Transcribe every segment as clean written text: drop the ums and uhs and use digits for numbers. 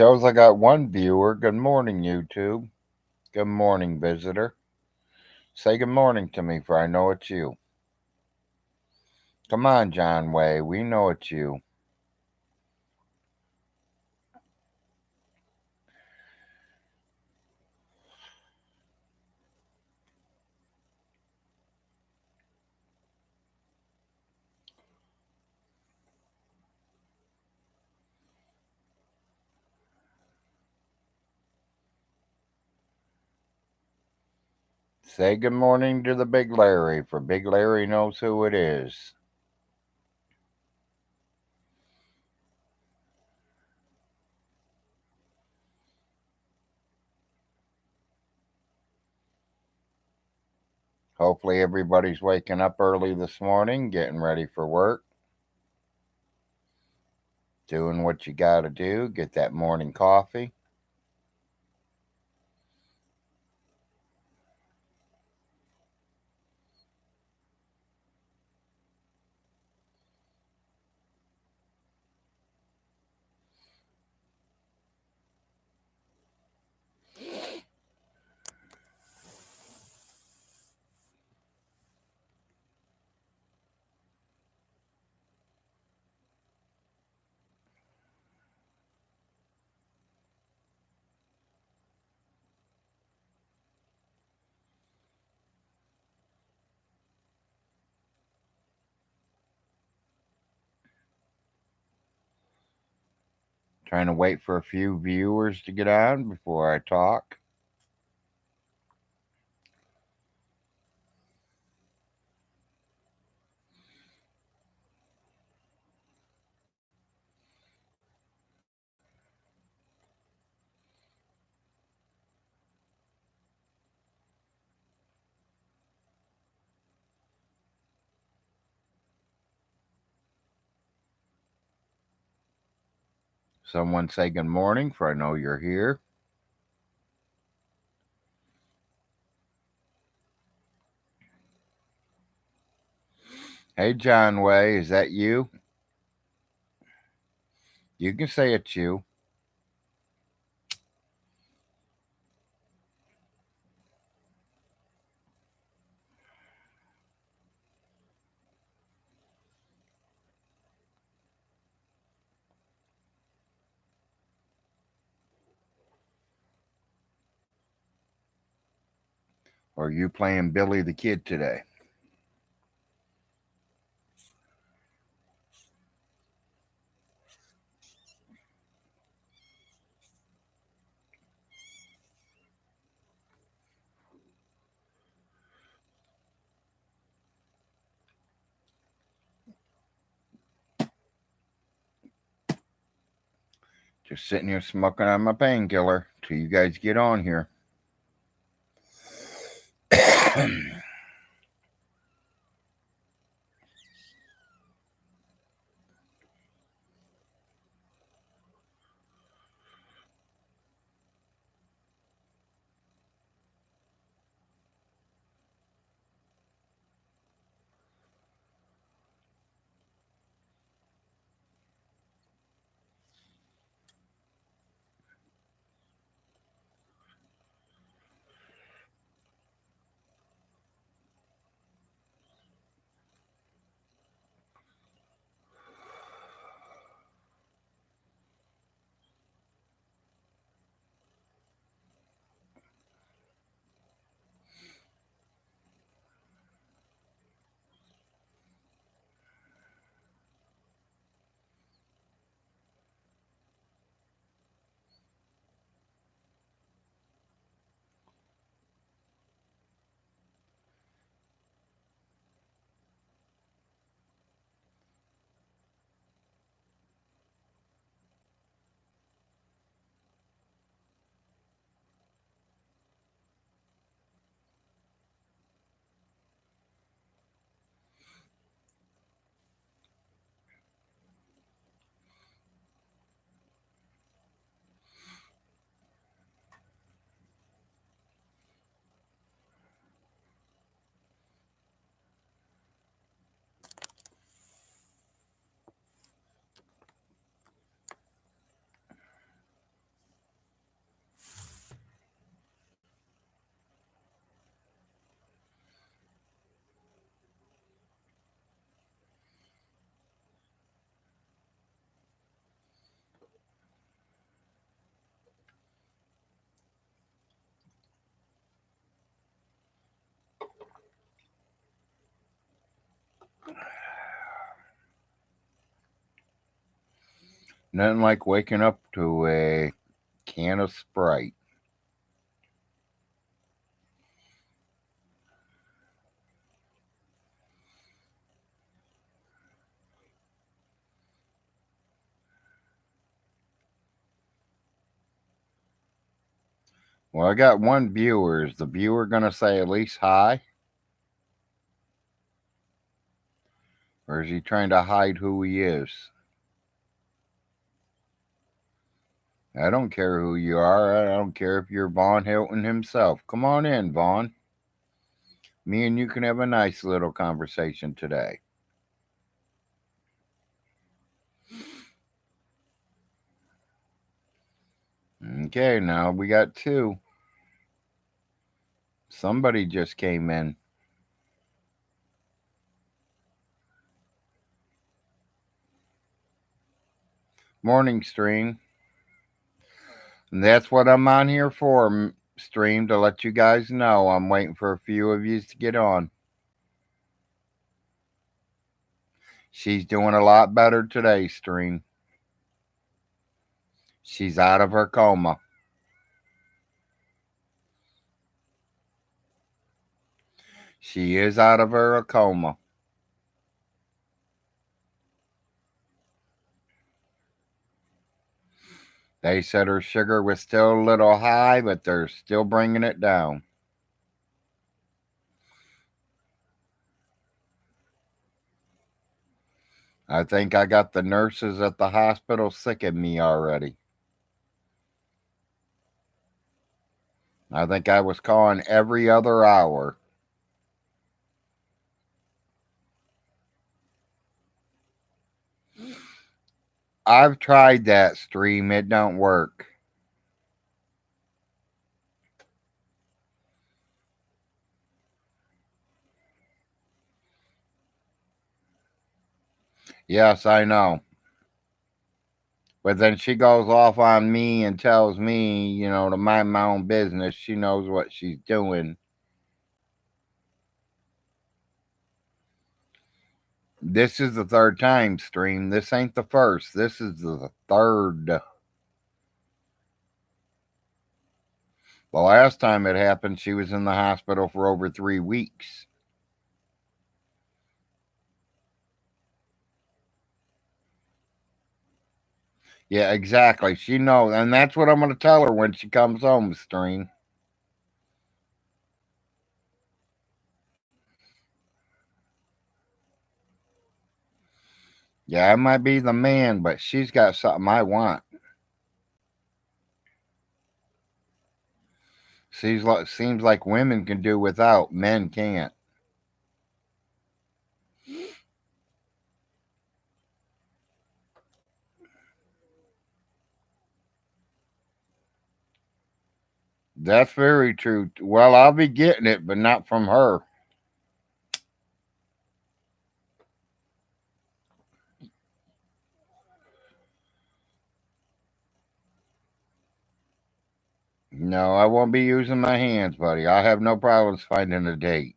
shows I got one viewer. Good morning, YouTube. Good morning, visitor. Say good morning to me, for I know it's you. Come on, John Way. We know it's you. Say good morning to the Big Larry, for Big Larry knows who it is. Hopefully, everybody's waking up early this morning, getting ready for work, doing what you gotta do, get that morning coffee. Trying to wait for a few viewers to get on before I talk. Someone say good morning, for I know you're here. Hey, John Way, is that you? You can say it's you. Or are you playing Billy the Kid today? Just sitting here smoking on my painkiller till you guys get on here. Nothing like waking up to a can of Sprite. Well, I got one viewer. Is the viewer going to say at least hi? Or is he trying to hide who he is? I don't care who you are. I don't care if you're Vaughn Hilton himself. Come on in, Vaughn. Me and you can have a nice little conversation today. Okay, now we got two. Somebody just came in. Morning, Stream. And that's what I'm on here for, Stream, to let you guys know. I'm waiting for a few of you to get on. She's doing a lot better today, Stream. She's out of her coma. She is out of her coma. They said her sugar was still a little high, but they're still bringing it down. I think I got the nurses at the hospital sick of me already. I think I was calling every other hour. I've tried that, Stream. It don't work. Yes, I know. But then she goes off on me and tells me, to mind my own business. She knows what she's doing. This is the third time, Stream. This ain't the first. This is the third. The last time it happened, she was in the hospital for over 3 weeks. Yeah, exactly. She knows. And that's what I'm going to tell her when she comes home, Stream. Yeah, I might be the man, but she's got something I want. Seems like women can do without, men can't. That's very true. Well, I'll be getting it, but not from her. No, I won't be using my hands, buddy. I have no problems finding a date.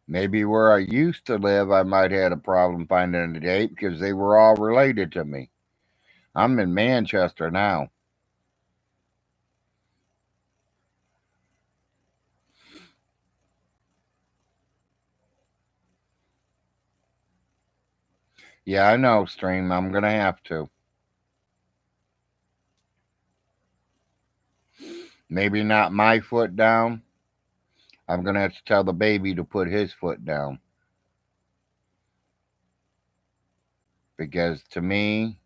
Maybe where I used to live, I might have had a problem finding a date because they were all related to me. I'm in Manchester now. Yeah, I know, Stream. I'm going to have to. Maybe not my foot down. I'm going to have to tell the baby to put his foot down. Because to me,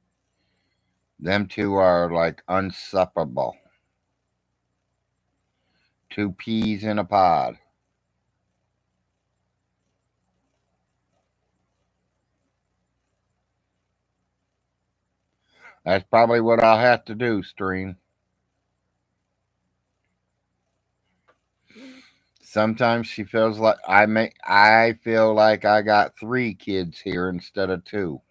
them two are like inseparable. Two peas in a pod. That's probably what I'll have to do, Stream. Sometimes she feels like I feel like I got 3 kids here instead of 2.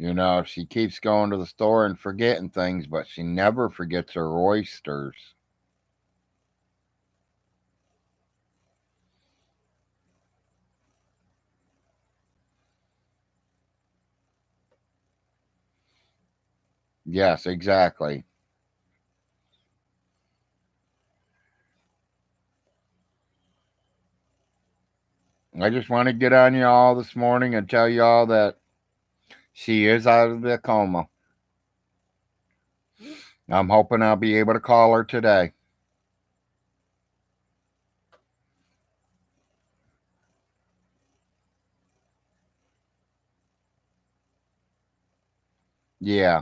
You know, she keeps going to the store and forgetting things, but she never forgets her oysters. Yes, exactly. I just want to get on y'all this morning and tell y'all that she is out of the coma. I'm hoping I'll be able to call her today. Yeah.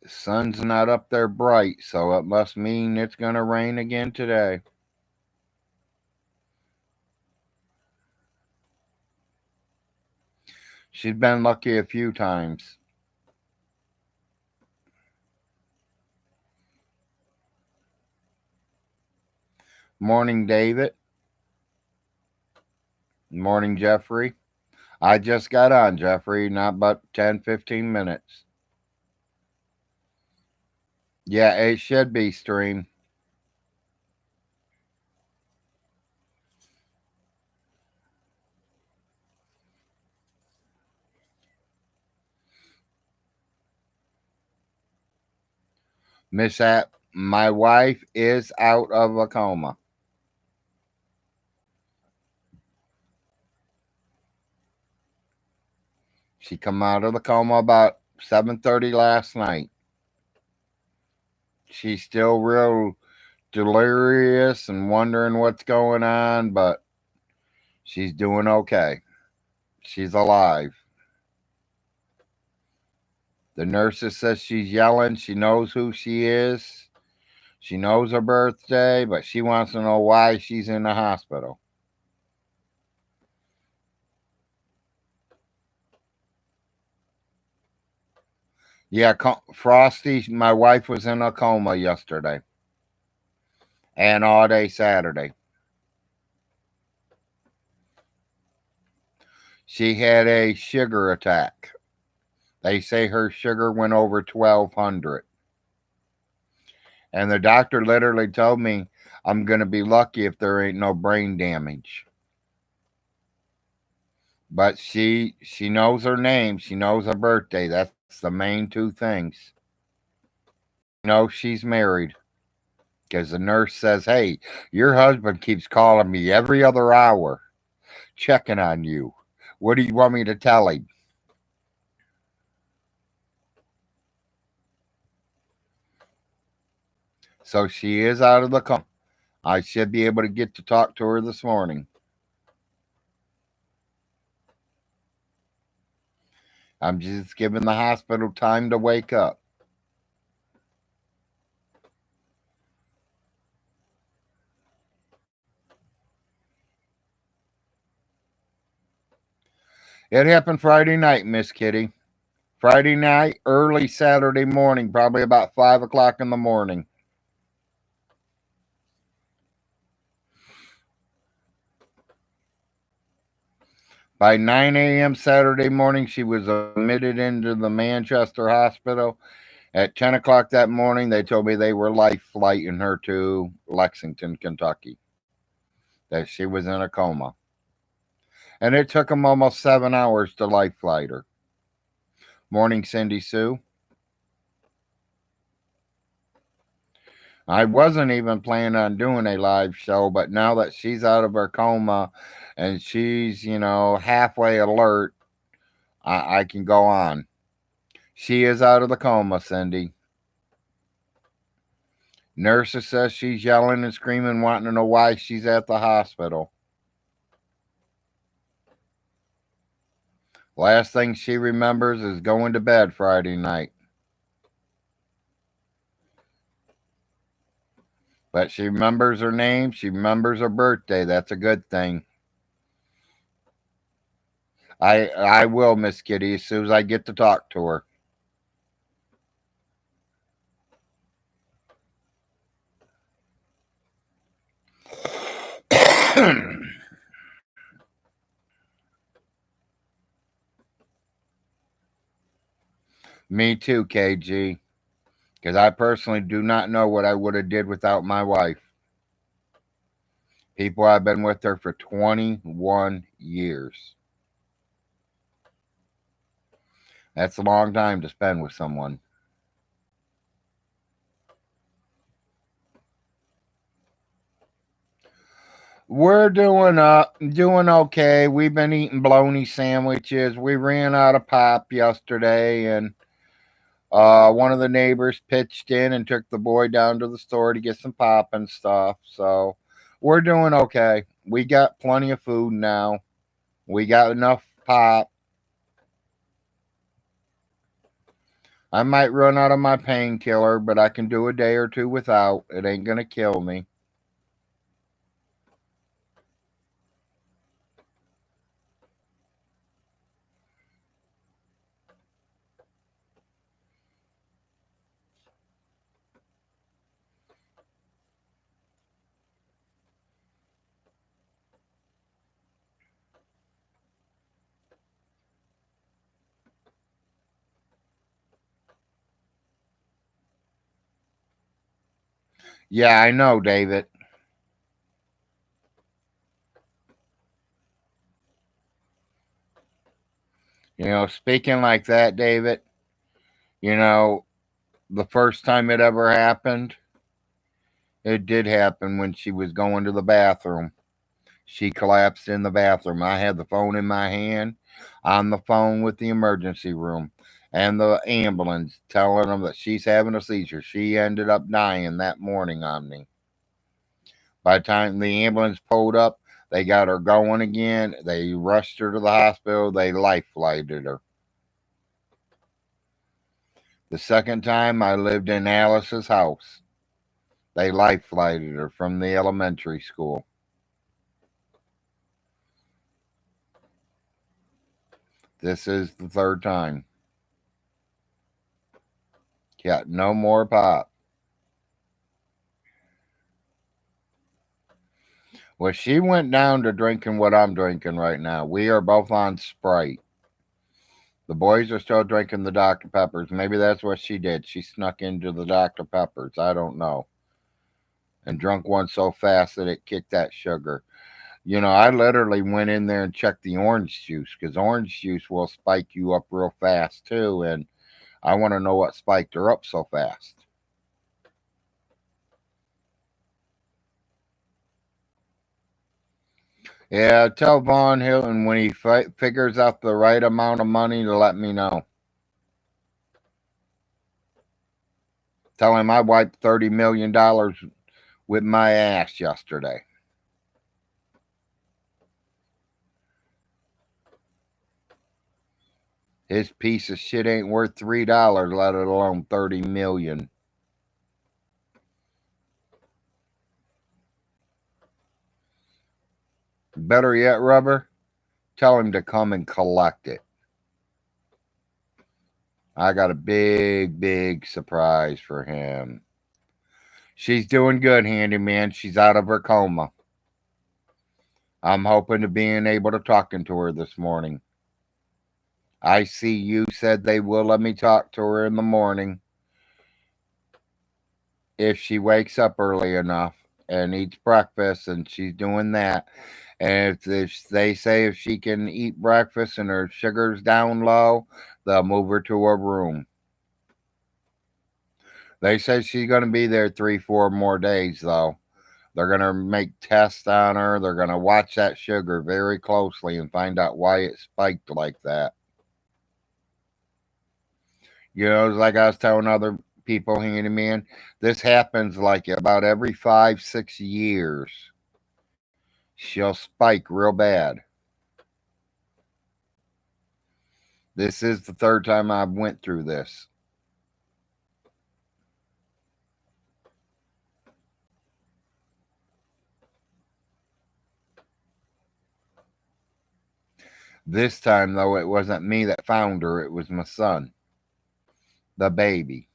The sun's not up there bright, so it must mean it's going to rain again today. She's been lucky a few times. Morning, David. Morning, Jeffrey. I just got on, Jeffrey, not but 10, 15 minutes. Yeah, it should be stream. Miss App, my wife is out of a coma. She come out of the coma about 7:30 last night. She's still real delirious and wondering what's going on, but she's doing okay. She's alive. The nurses says she's yelling. She knows who she is. She knows her birthday, but she wants to know why she's in the hospital. Yeah, Frosty, my wife was in a coma yesterday and all day Saturday. She had a sugar attack. They say her sugar went over 1200. And the doctor literally told me I'm going to be lucky if there ain't no brain damage. But she knows her name, she knows her birthday. That's the main two things. You know she's married because the nurse says, "Hey, your husband keeps calling me every other hour, checking on you. What do you want me to tell him?" So she is out of the coma. I should be able to get to talk to her this morning. I'm just giving the hospital time to wake up. It happened Friday night, Miss Kitty. Friday night, early Saturday morning, probably about 5 o'clock in the morning. By 9 a.m. Saturday morning, she was admitted into the Manchester hospital. At 10 o'clock that morning, they told me they were life flighting her to Lexington, Kentucky, that she was in a coma. And it took them almost 7 hours to life flight her. Morning, Cindy Sue. I wasn't even planning on doing a live show, but now that she's out of her coma and she's, halfway alert, I can go on. She is out of the coma, Cindy. Nurses says she's yelling and screaming, wanting to know why she's at the hospital. Last thing she remembers is going to bed Friday night. But she remembers her name. She remembers her birthday. That's a good thing. I will, Miss Kitty, as soon as I get to talk to her. Me too, KG. Because I personally do not know what I would have did without my wife. People, I've been with her for 21 years. That's a long time to spend with someone. We're doing okay. We've been eating bologna sandwiches. We ran out of pop yesterday, and one of the neighbors pitched in and took the boy down to the store to get some pop and stuff. So we're doing okay. We got plenty of food now. We got enough pop. I might run out of my painkiller, but I can do a day or two without. It ain't gonna kill me. Yeah, I know, David. Speaking like that, David, you know, the first time it ever happened, it did happen when she was going to the bathroom. She collapsed in the bathroom. I had the phone in my hand, on the phone with the emergency room and the ambulance telling them that she's having a seizure. She ended up dying that morning on me. By the time the ambulance pulled up, they got her going again. They rushed her to the hospital. They life flighted her. The second time I lived in Alice's house, they life flighted her from the elementary school. This is the third time. Got no more pop. Well, she went down to drinking what I'm drinking right now. We are both on Sprite. The boys are still drinking the Dr. Peppers. Maybe that's what she did. She snuck into the Dr. Peppers. I don't know. And drunk one so fast that it kicked that sugar. I literally went in there and checked the orange juice because orange juice will spike you up real fast too. And I want to know what spiked her up so fast. Yeah, tell Vaughn Hilton when he figures out the right amount of money to let me know. Tell him I wiped $30 million with my ass yesterday. His piece of shit ain't worth $3, let alone 30 million. Better yet, Rubber, tell him to come and collect it. I got a big, big surprise for him. She's doing good, handyman. She's out of her coma. I'm hoping to being able to talking to her this morning. ICU said they will let me talk to her in the morning if she wakes up early enough and eats breakfast, and she's doing that. And if they say if she can eat breakfast and her sugar's down low, they'll move her to her room. They say she's going to be there 3, 4 more days, though. They're going to make tests on her. They're going to watch that sugar very closely and find out why it spiked like that. Like I was telling other people, handyman, this happens like about every 5, 6 years. She'll spike real bad. This is the third time I've went through this. This time, though, it wasn't me that found her, it was my son, the baby.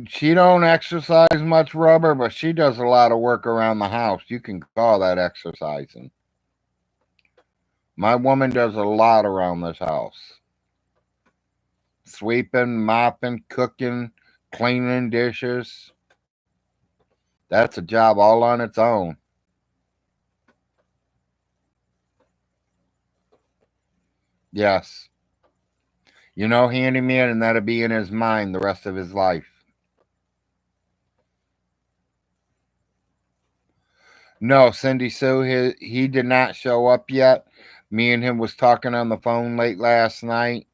She don't exercise much, Rubber, but she does a lot of work around the house. You can call that exercising. My woman does a lot around this house. Sweeping, mopping, cooking, cleaning dishes. That's a job all on its own. Yes. You know, handyman, and that'll be in his mind the rest of his life. No, Cindy Sue, he did not show up yet. Me and him was talking on the phone late last night,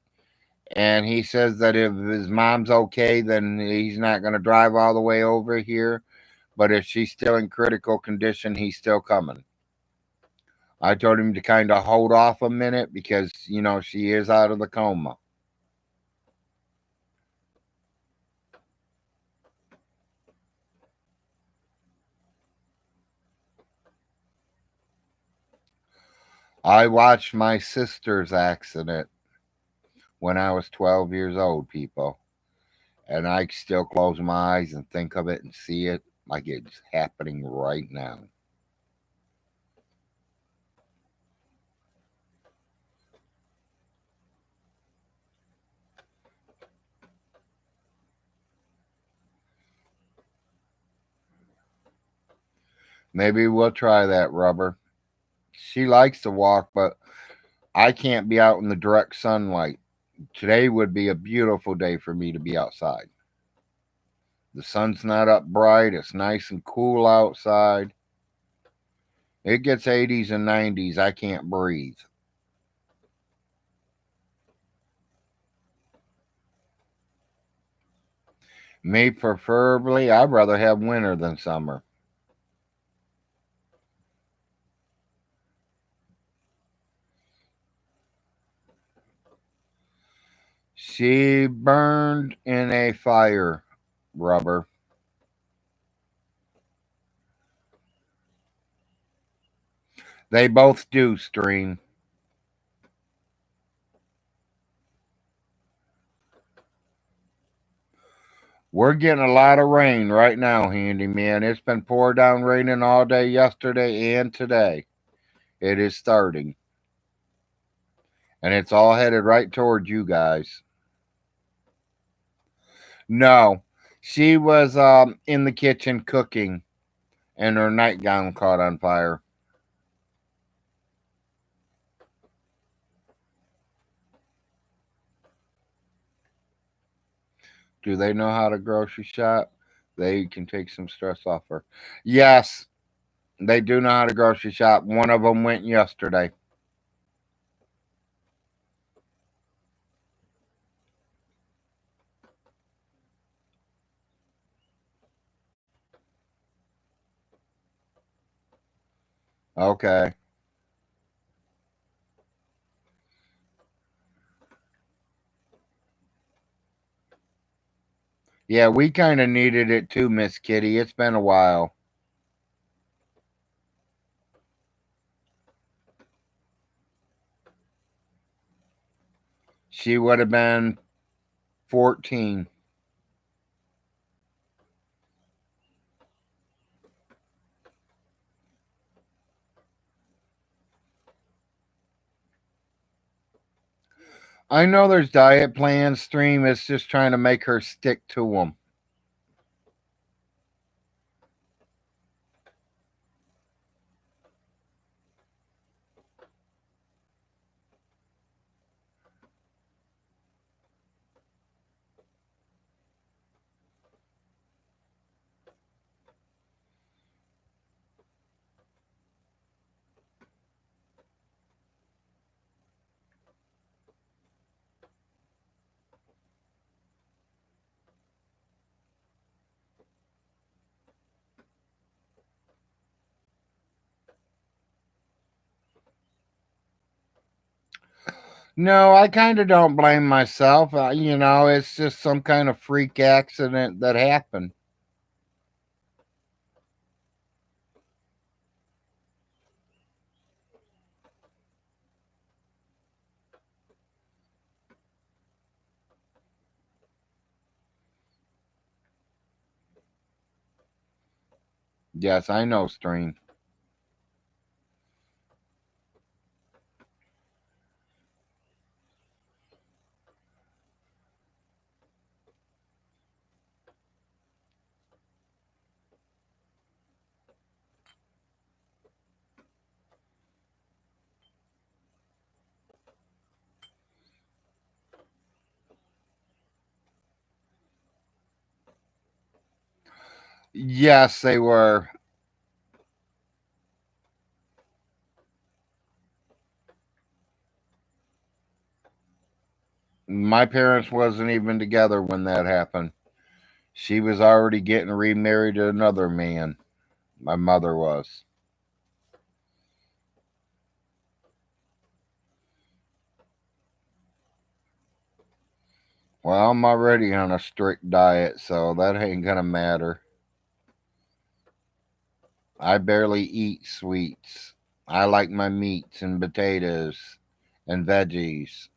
and he says that if his mom's okay, then he's not going to drive all the way over here. But if she's still in critical condition, he's still coming. I told him to kind of hold off a minute because, she is out of the coma. I watched my sister's accident when I was 12 years old, people. And I still close my eyes and think of it and see it like it's happening right now. Maybe we'll try that, Rubber. She likes to walk, but I can't be out in the direct sunlight. Today would be a beautiful day for me to be outside. The sun's not up bright, it's nice and cool outside. It gets 80s and 90s. I can't breathe. Me, preferably, I'd rather have winter than summer. She burned in a fire, Rubber. They both do, Stream. We're getting a lot of rain right now, handyman. It's been pour down raining all day yesterday and today. It is starting. And it's all headed right towards you guys. No. She was in the kitchen cooking and her nightgown caught on fire. Do they know how to grocery shop? They can take some stress off her. Yes, they do know how to grocery shop. One of them went yesterday. Okay. Yeah, we kind of needed it too, Miss Kitty. It's been a while. She would have been 14. I know there's diet plans, Stream. It's just trying to make her stick to them. No, I kind of don't blame myself. It's just some kind of freak accident that happened. Yes, I know, Stream. Yes, they were. My parents wasn't even together when that happened. She was already getting remarried to another man. My mother was. Well, I'm already on a strict diet, so that ain't gonna matter. I barely eat sweets. I like my meats and potatoes and veggies.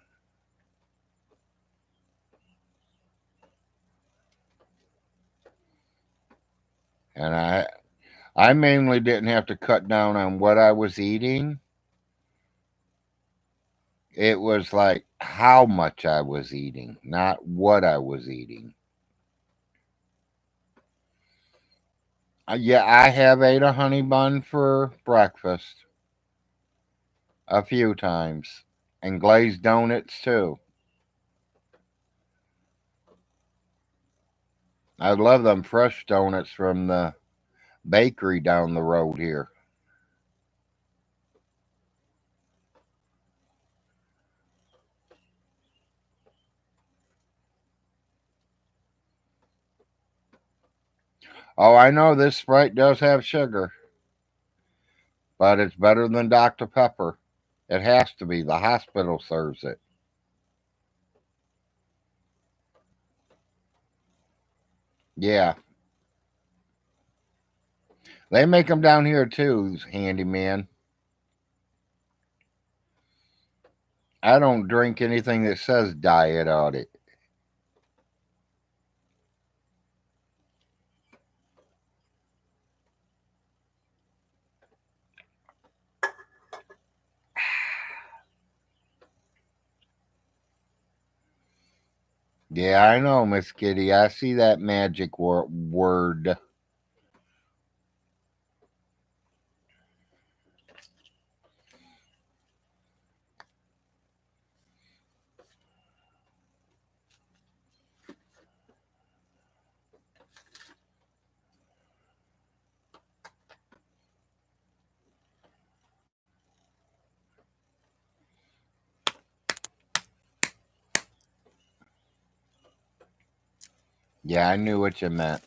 And I mainly didn't have to cut down on what I was eating. It was like how much I was eating, not what I was eating. Yeah, I have ate a honey bun for breakfast a few times, and glazed donuts too. I love them fresh donuts from the bakery down the road here. Oh, I know this Sprite does have sugar, but it's better than Dr. Pepper. It has to be. The hospital serves it. Yeah, they make them down here too, handyman. I don't drink anything that says diet on it. Yeah, I know, Miss Kitty. I see that magic word. Yeah, I knew what you meant.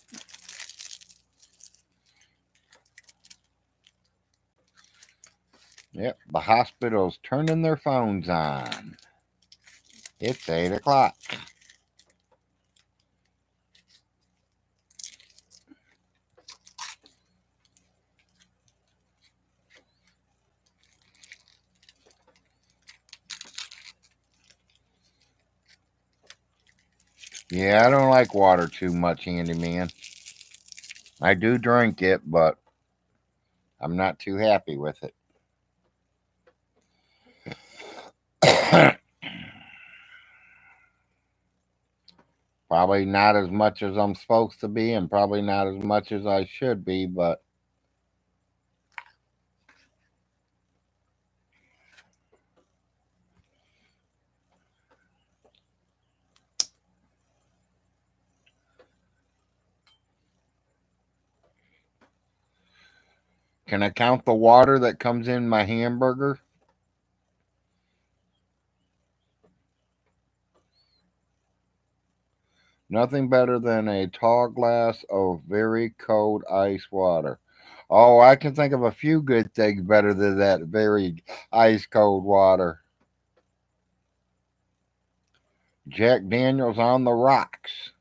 Yep, the hospital's turning their phones on. It's 8 o'clock. Yeah, I don't like water too much, handyman. I do drink it, but I'm not too happy with it. Probably not as much as I'm supposed to be, and probably not as much as I should be, but can I count the water that comes in my hamburger? Nothing better than a tall glass of very cold ice water. Oh, I can think of a few good things better than that very ice cold water. Jack Daniels on the rocks.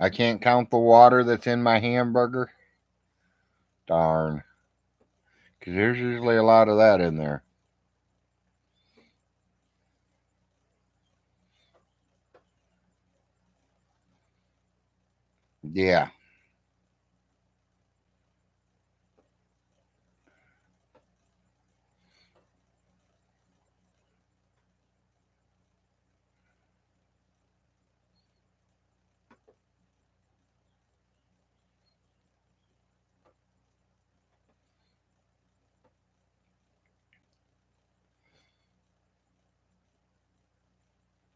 I can't count the water that's in my hamburger. Darn. Because there's usually a lot of that in there. Yeah.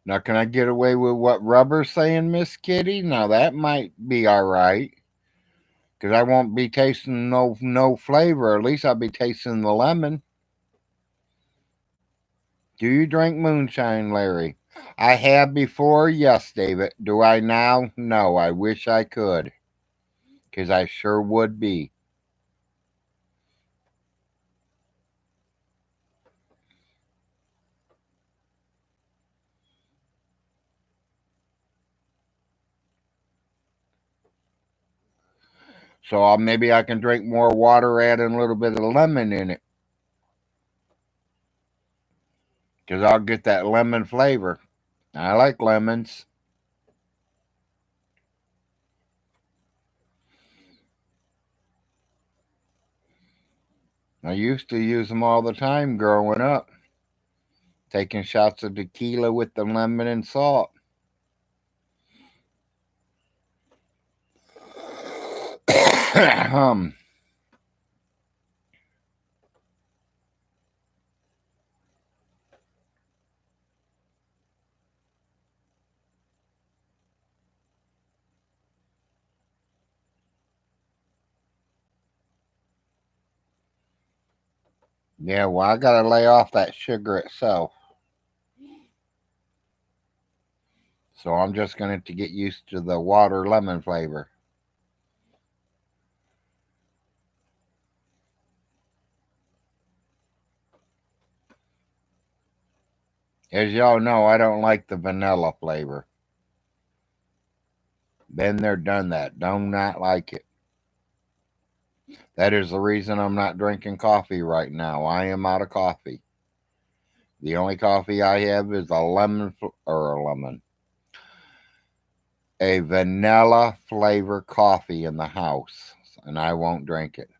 Now, can I get away with what Rubber's saying, Miss Kitty? Now, that might be all right. Because I won't be tasting no flavor. At least I'll be tasting the lemon. Do you drink moonshine, Larry? I have before, yes, David. Do I now? No. I wish I could. Because I sure would be. So maybe I can drink more water, adding a little bit of lemon in it. Because I'll get that lemon flavor. I like lemons. I used to use them all the time growing up. Taking shots of tequila with the lemon and salt. Yeah, well, I got to lay off that sugar itself. So I'm just going to get used to the water lemon flavor. As y'all know, I don't like the vanilla flavor. Been there, done that. Do not like it. That is the reason I'm not drinking coffee right now. I am out of coffee. The only coffee I have is a vanilla flavor coffee in the house, and I won't drink it.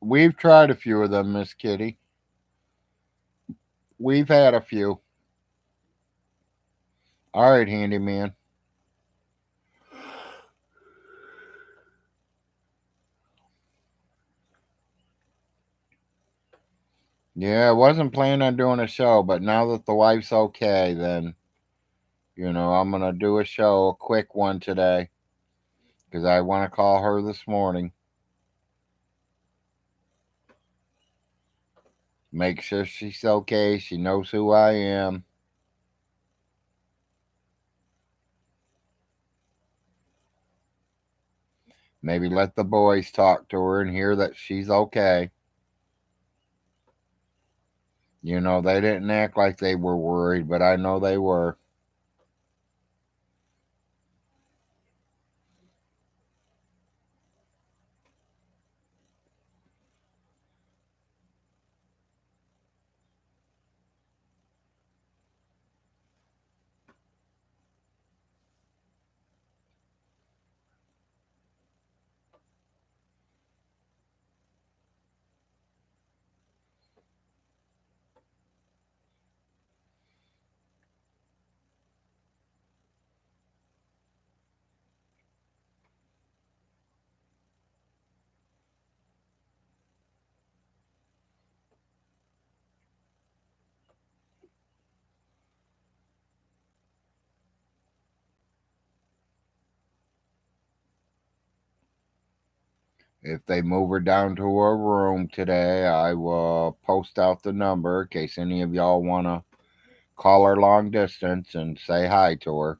We've tried a few of them, Miss Kitty. We've had a few. All right, handyman. Yeah, I wasn't planning on doing a show, but now that the wife's okay, then, I'm going to do a show, a quick one today, because I want to call her this morning. Make sure she's okay. She knows who I am. Maybe let the boys talk to her and hear that she's okay. They didn't act like they were worried, but I know they were. If they move her down to her room today, I will post out the number in case any of y'all want to call her long distance and say hi to her.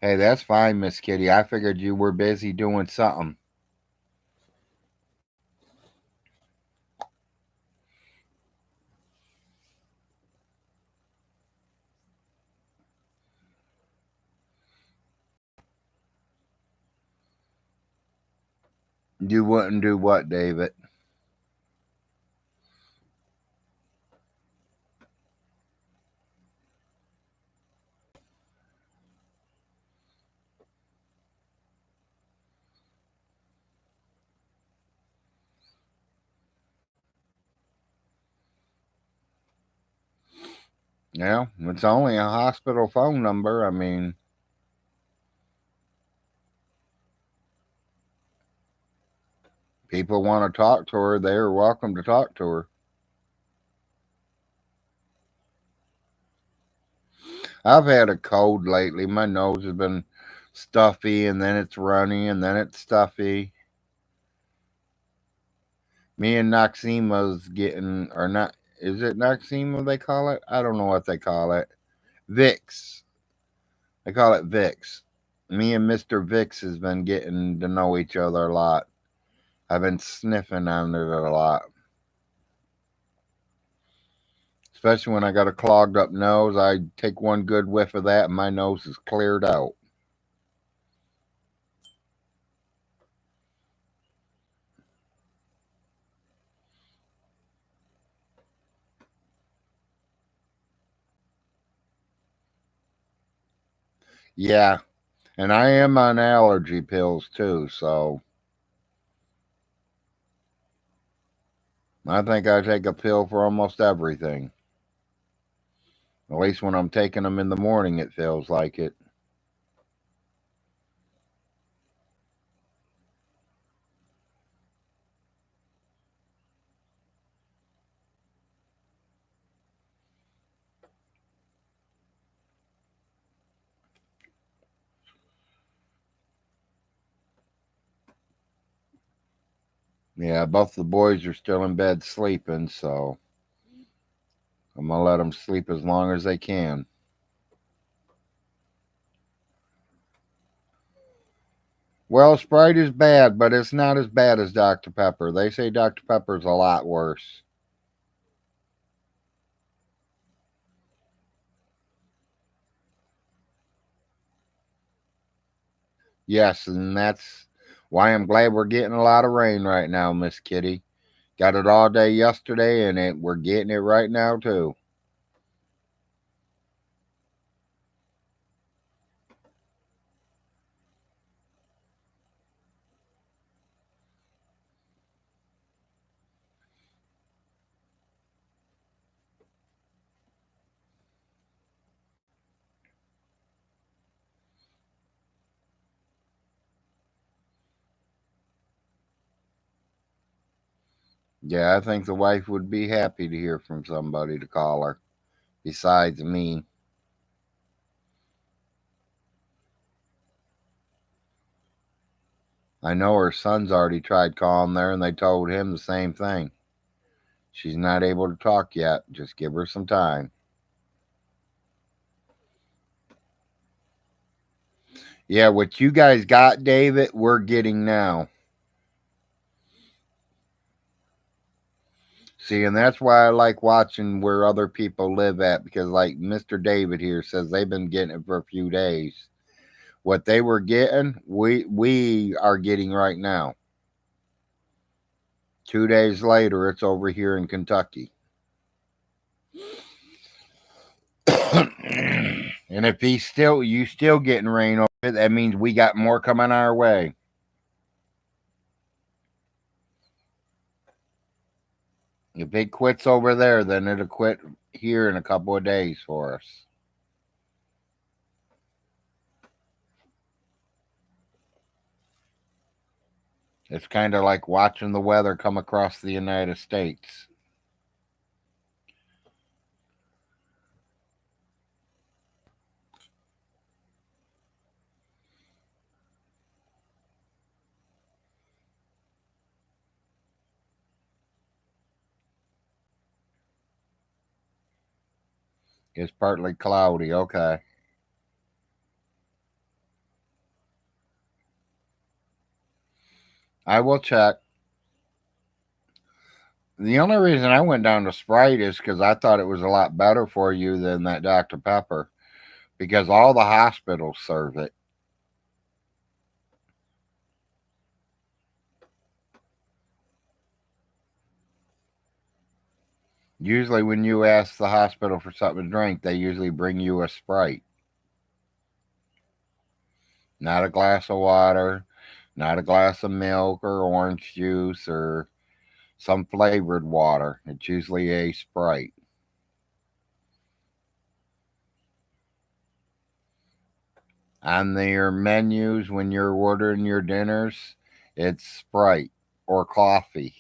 Hey, that's fine, Miss Kitty. I figured you were busy doing something. You wouldn't do what, David? Yeah, it's only a hospital phone number. I mean, people want to talk to her, they're welcome to talk to her. I've had a cold lately. My nose has been stuffy, and then it's runny, and then it's stuffy. Me and Noxema's getting, or not, is it Noxema they call it? I don't know what they call it. Vicks. They call it Vicks. Me and Mr. Vicks has been getting to know each other a lot. I've been sniffing on it a lot. Especially when I got a clogged up nose. I take one good whiff of that and my nose is cleared out. Yeah. And I am on allergy pills too, so I think I take a pill for almost everything. At least when I'm taking them in the morning, it feels like it. Yeah, both the boys are still in bed sleeping, so I'm going to let them sleep as long as they can. Well, Sprite is bad, but it's not as bad as Dr. Pepper. They say Dr. Pepper's a lot worse. Yes, and that's why I'm glad we're getting a lot of rain right now, Miss Kitty. Got it all day yesterday, and we're getting it right now too. Yeah, I think the wife would be happy to hear from somebody to call her besides me. I know her son's already tried calling there, and they told him the same thing. She's not able to talk yet. Just give her some time. Yeah, what you guys got, David, we're getting now. See, and that's why I like watching where other people live at because, like Mr. David here says, they've been getting it for a few days. What they were getting, we are getting right now. 2 days later, it's over here in Kentucky. And if you still getting rain over it, that means we got more coming our way. If it quits over there, then it'll quit here in a couple of days for us. It's kind of like watching the weather come across the United States. It's partly cloudy. Okay. I will check. The only reason I went down to Sprite is because I thought it was a lot better for you than that Dr. Pepper because all the hospitals serve it. Usually, when you ask the hospital for something to drink, they usually bring you a Sprite, not a glass of water, not a glass of milk or orange juice or some flavored water. It's usually a Sprite. On their menus, when you're ordering your dinners, it's Sprite or coffee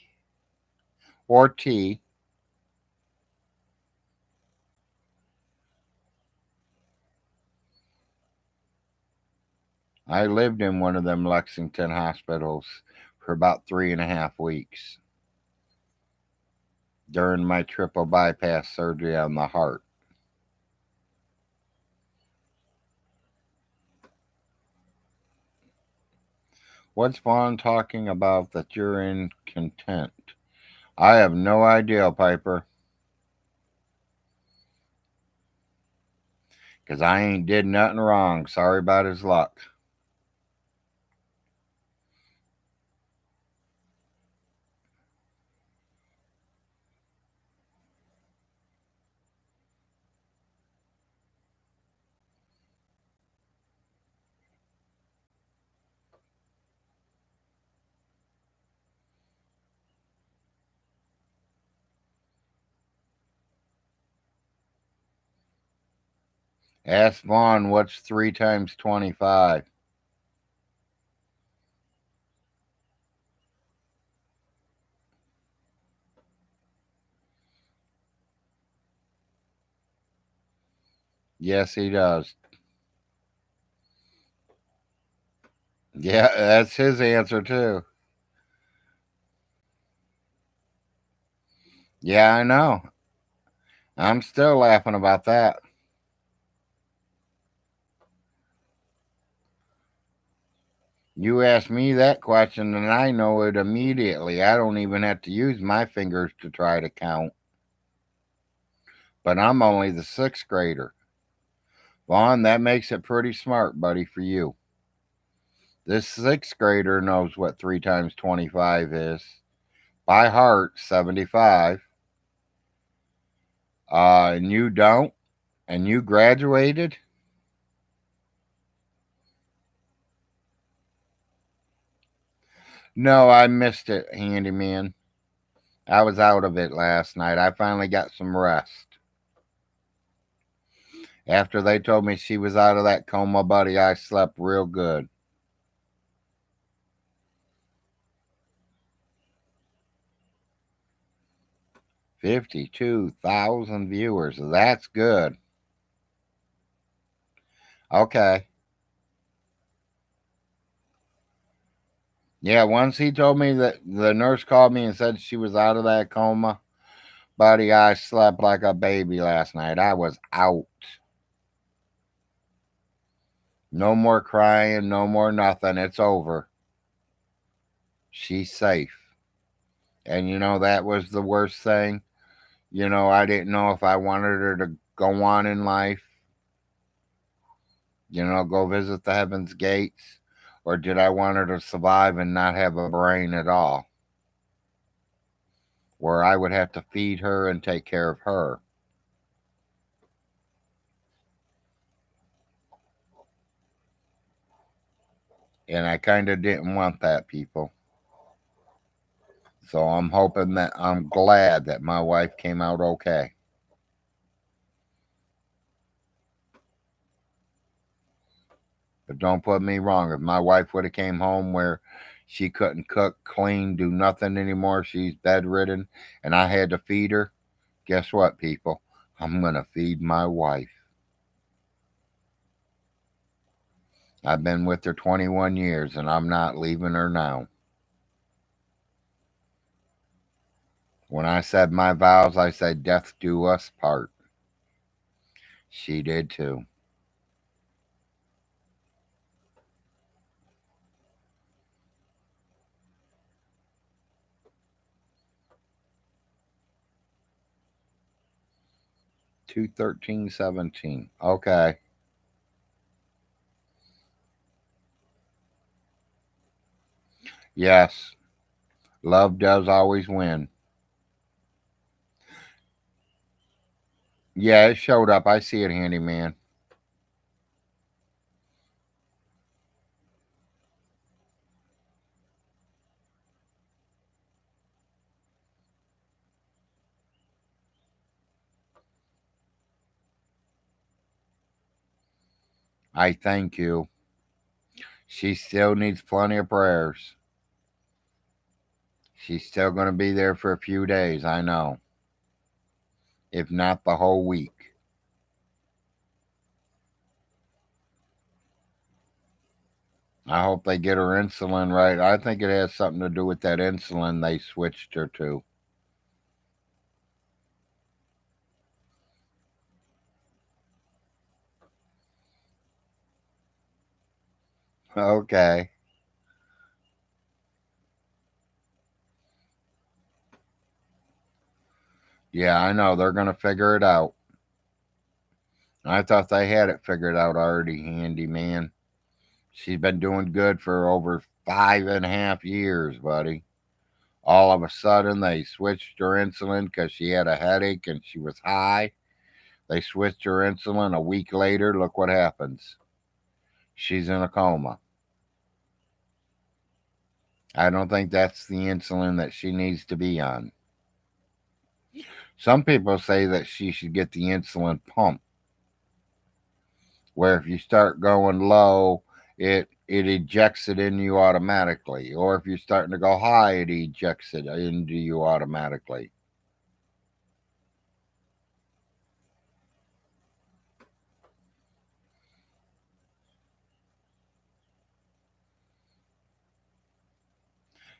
or tea. I lived in one of them Lexington hospitals for about 3.5 weeks during my triple bypass surgery on the heart. What's Vaughn talking about that you're in content? I have no idea, Piper, because I ain't did nothing wrong. Sorry about his luck. Ask Vaughn what's 3 times 25. Yes, he does. Yeah, that's his answer too. Yeah, I know. I'm still laughing about that. You ask me that question and I know it immediately. I don't even have to use my fingers to try to count. But I'm only the sixth grader. Vaughn, that makes it pretty smart, buddy, for you. This sixth grader knows what 3 times 25 is. By heart, 75. And you don't? And you graduated? No, I missed it, handyman. I was out of it last night. I finally got some rest. After they told me she was out of that coma, buddy, I slept real good. 52,000 viewers. That's good. Okay. Yeah, once he told me that the nurse called me and said she was out of that coma, buddy, I slept like a baby last night. I was out. No more crying, no more nothing. It's over. She's safe. And that was the worst thing. I didn't know if I wanted her to go on in life, go visit the heaven's gates, or did I want her to survive and not have a brain at all, where I would have to feed her and take care of her. And I kind of didn't want that, people. So I'm glad that my wife came out okay. But don't put me wrong. If my wife would have came home where she couldn't cook, clean, do nothing anymore, she's bedridden, and I had to feed her, guess what, people? I'm going to feed my wife. I've been with her 21 years, and I'm not leaving her now. When I said my vows, I said, death do us part. She did too. Two 13-17. Okay. Yes. Love does always win. Yeah, it showed up. I see it, handyman. I thank you. She still needs plenty of prayers. She's still going to be there for a few days, I know, if not the whole week. I hope they get her insulin right. I think it has something to do with that insulin they switched her to. Okay. Yeah, I know. They're going to figure it out. I thought they had it figured out already, handyman. She's been doing good for over 5.5 years, buddy. All of a sudden, they switched her insulin because she had a headache and she was high. They switched her insulin. A week later, look what happens. She's in a coma. I don't think that's the insulin that she needs to be on. Some people say that she should get the insulin pump, where if you start going low, it ejects it in you automatically. Or if you're starting to go high, it ejects it into you automatically.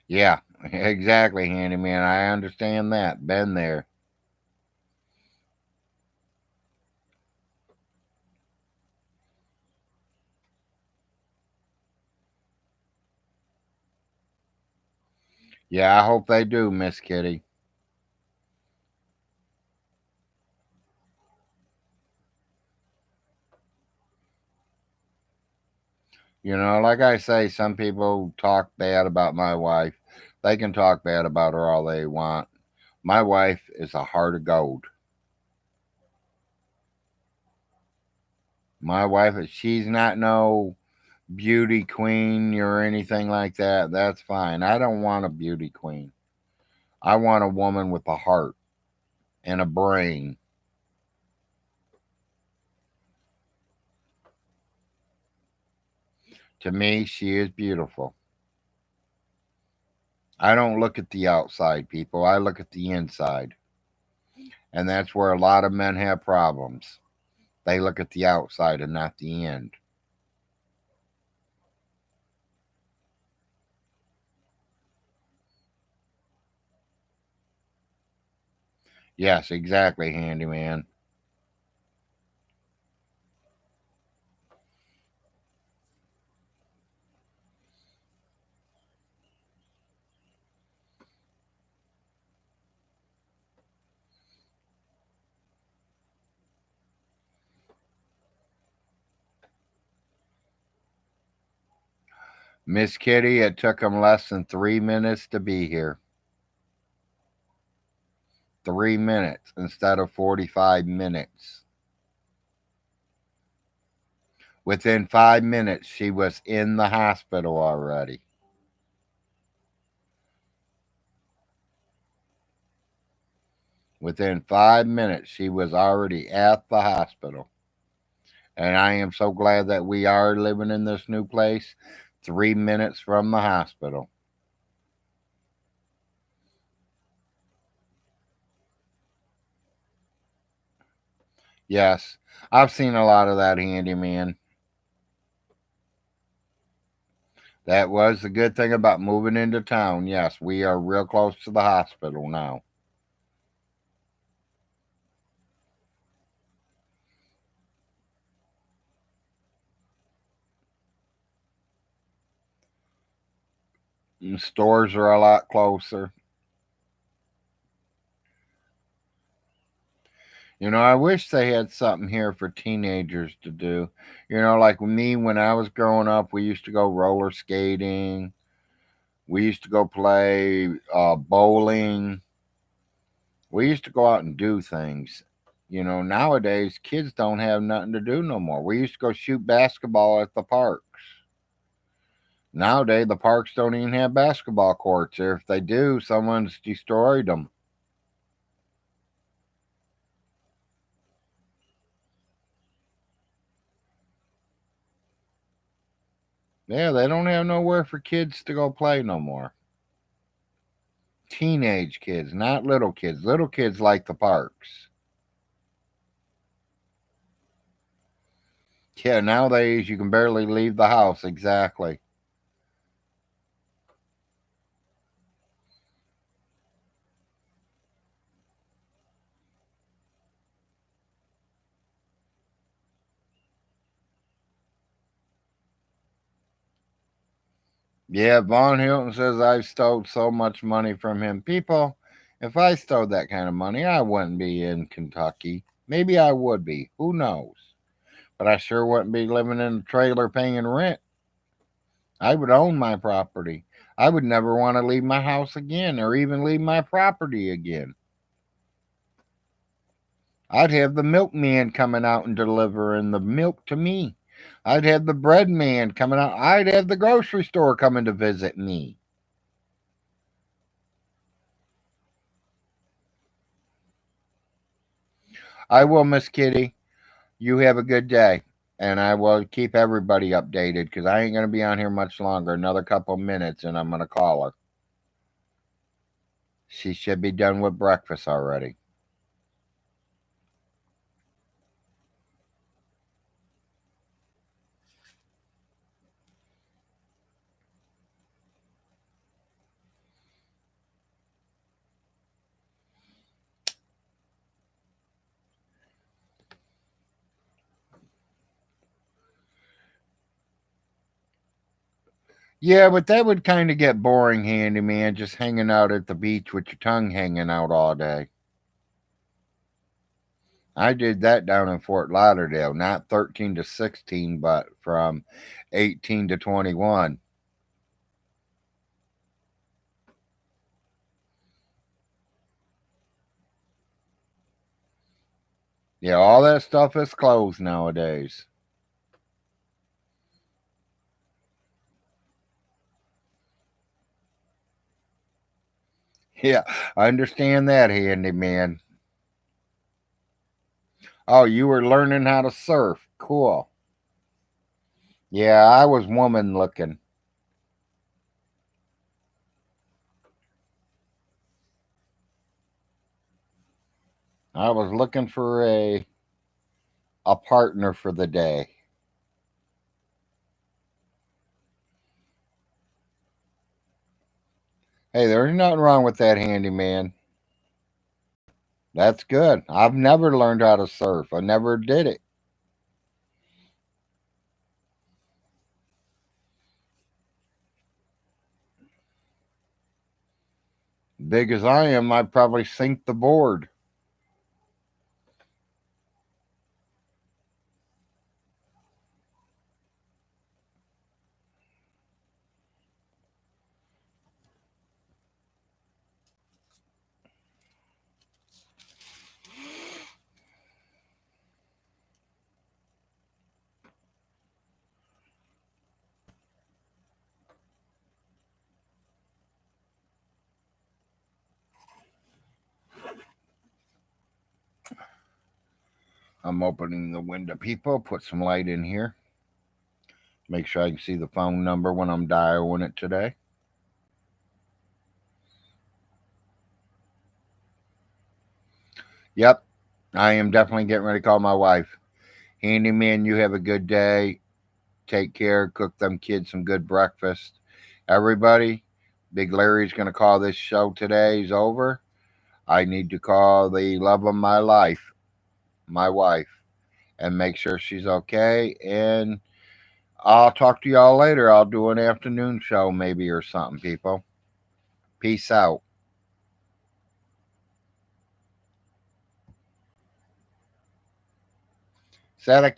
Yeah, exactly, handyman. I understand that. Been there. Yeah, I hope they do, Miss Kitty. Like I say, some people talk bad about my wife. They can talk bad about her all they want. My wife is a heart of gold. My wife, she's not no beauty queen or anything like that. That's fine. I don't want a beauty queen. I want a woman with a heart and a brain. To me, she is beautiful. I don't look at the outside, people. I look at the inside. And that's where a lot of men have problems. They look at the outside and not the end. Yes, exactly, handyman. Miss Kitty, it took them less than 3 minutes to be here. 3 minutes instead of 45 minutes. Within 5 minutes, she was in the hospital already. Within 5 minutes, she was already at the hospital. And I am so glad that we are living in this new place 3 minutes from the hospital. Yes, I've seen a lot of that, handyman. That was the good thing about moving into town. Yes, we are real close to the hospital now. And stores are a lot closer. I wish they had something here for teenagers to do. Like me when I was growing up, we used to go roller skating. We used to go play bowling. We used to go out and do things. Nowadays kids don't have nothing to do no more. We used to go shoot basketball at the parks. Nowadays the parks don't even have basketball courts. Or if they do, someone's destroyed them. Yeah, they don't have nowhere for kids to go play no more. Teenage kids, not little kids. Little kids like the parks. Yeah, nowadays you can barely leave the house. Exactly. Yeah, Von Hilton says I've stole so much money from him. People, if I stole that kind of money, I wouldn't be in Kentucky. Maybe I would be. Who knows? But I sure wouldn't be living in a trailer paying rent. I would own my property. I would never want to leave my house again or even leave my property again. I'd have the milkman coming out and delivering the milk to me. I'd have the bread man coming out. I'd have the grocery store coming to visit me. I will, Miss Kitty. You have a good day. And I will keep everybody updated because I ain't going to be on here much longer. Another couple minutes and I'm going to call her. She should be done with breakfast already. Yeah, but that would kind of get boring, handyman, just hanging out at the beach with your tongue hanging out all day. I did that down in Fort Lauderdale, not 13 to 16, but from 18 to 21. Yeah, all that stuff is closed nowadays. Yeah, I understand that, handyman. Oh, you were learning how to surf. Cool. Yeah, I was woman looking. I was looking for a partner for the day. Hey, there's nothing wrong with that, handyman. That's good. I've never learned how to surf. I never did it. Big as I am, I'd probably sink the board. I'm opening the window, people. Put some light in here. Make sure I can see the phone number when I'm dialing it today. Yep, I am definitely getting ready to call my wife. Handyman, you have a good day. Take care. Cook them kids some good breakfast. Everybody, Big Larry's going to call this show today. Is over. I need to call the love of my life, my wife, and make sure she's okay. And I'll talk to y'all later. I'll do an afternoon show maybe or something, people. Peace out. Is that a